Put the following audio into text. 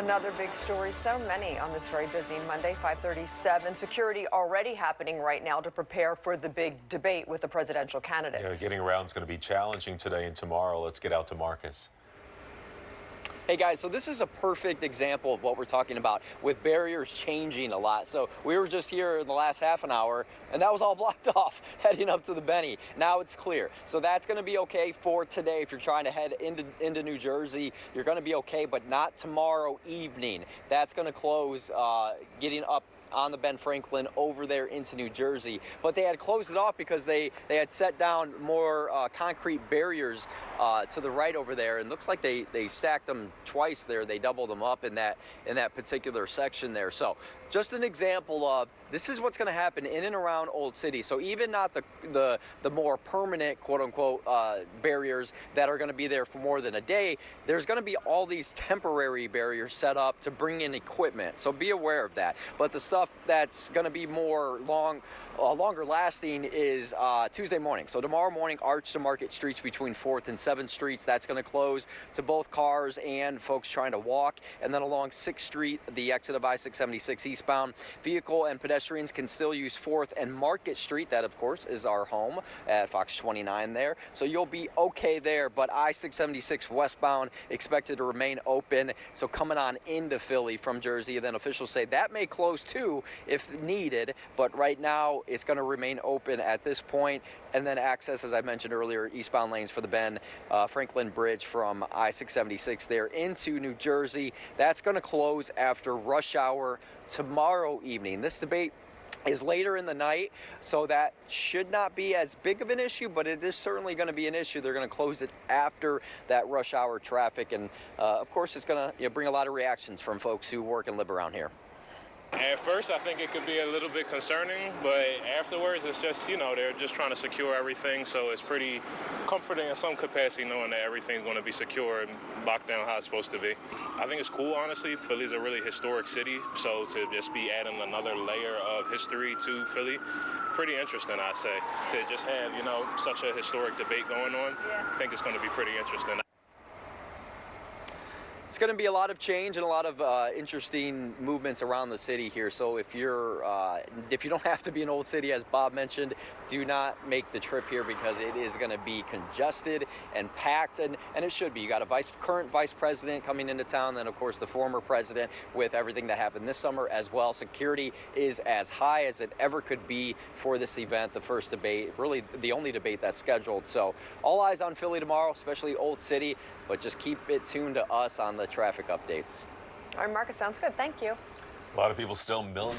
Another big story, so many on this very busy Monday, 5:37. Security already happening right now to prepare for the big debate with the presidential candidates. Yeah, getting around is going to be challenging today and tomorrow. Let's get out to Marcus. Hey guys, so this is a perfect example of what we're talking about with barriers changing a lot. So we were just here in the last half an hour and that was all blocked off heading up to the Benny. Now it's clear. So that's going to be okay for today. If you're trying to head into New Jersey, you're going to be okay, but not tomorrow evening. That's going to close getting up on the Ben Franklin over there into New Jersey. But they had closed it off because they had set down more concrete barriers to the right over there. And looks like they stacked them twice there. They doubled them up in that particular section there. So just an example of this is what's going to happen in and around Old City. So even not the more permanent, quote unquote, barriers that are going to be there for more than a day, there's going to be all these temporary barriers set up to bring in equipment. So be aware of that. But the stuff that's going to be more longer lasting is Tuesday morning. So tomorrow morning, Arch to Market Streets between 4th and 7th Streets. That's going to close to both cars and folks trying to walk. And then along 6th Street, the exit of I-676 eastbound, vehicle and pedestrians can still use 4th and Market Street. That, of course, is our home at Fox 29 there. So you'll be okay there. But I-676 westbound expected to remain open. So coming on into Philly from Jersey, and then officials say that may close too if needed, but right now it's going to remain open at this point. And then access, as I mentioned earlier, eastbound lanes for the Ben Franklin Bridge from I-676 there into New Jersey. That's going to close after rush hour tomorrow evening. This debate is later in the night, so that should not be as big of an issue, but it is certainly going to be an issue. They're going to close it after that rush hour traffic, and of course it's going to bring a lot of reactions from folks who work and live around here. At first, I think it could be a little bit concerning, but afterwards, it's just, they're just trying to secure everything, so it's pretty comforting in some capacity knowing that everything's going to be secure and locked down how it's supposed to be. I think it's cool, honestly. Philly's a really historic city, so to just be adding another layer of history to Philly, pretty interesting, I'd say. To just have, such a historic debate going on, I think it's going to be pretty interesting. It's going to be a lot of change and a lot of interesting movements around the city here. So if you don't have to be in Old City, as Bob mentioned, do not make the trip here because it is going to be congested and packed, and it should be. You got a current vice president coming into town, then of course the former president with everything that happened this summer as well. Security is as high as it ever could be for this event, the first debate, really the only debate that's scheduled. So all eyes on Philly tomorrow, especially Old City, but just keep it tuned to us on the traffic updates. All right, Marcus, sounds good. Thank you. A lot of people still $1 million